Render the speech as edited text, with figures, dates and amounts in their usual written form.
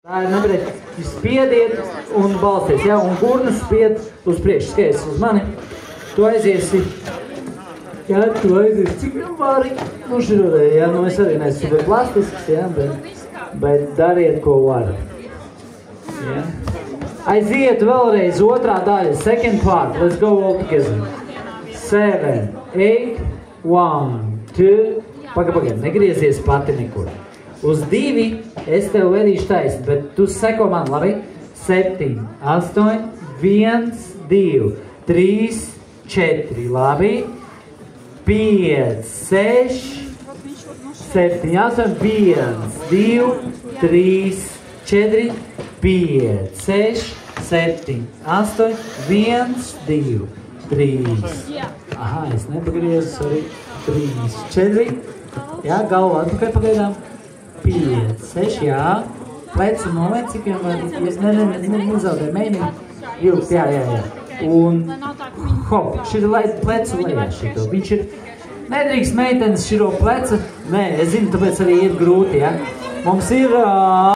Tā ir, nebrēc, spiediet un balsties, ja? Un gurnas spied uz priekšu, skaties uz mani. Tu aiziesi, ja? Tu aiziesi, cik vari, nu šurē, ja? Nu es arī neesmu super plastisks, ja? Bet dariet, ko var. Ja? Aiziet vēlreiz otrā daļa, second part, let's go all together. 7, 8, 1, 2, pagaid, negriezies pati nekur. Uz 2 es tev vedīšu taisni, bet tu seko man, labi? 7, 8, 1, 2, 3, 4, labi? 5, 6, 7, 8, 1, 2, 3, 4, 5, 6, 7, 8, 1, 2, 3. Aha, es nepagriezu, sorry. 3, 4. Jā, galva atpakaļ pagaidām. 5, 6, jā. Plecu novērt, cik jau var. Nezaudē mēģinu. Vilkt, jā. Un hop, šī ir plecu lejā šito. Viņš ir, nedrīkst meitenes širo pleca. Nē, es zinu, tāpēc arī ir grūti, jā. Mums ir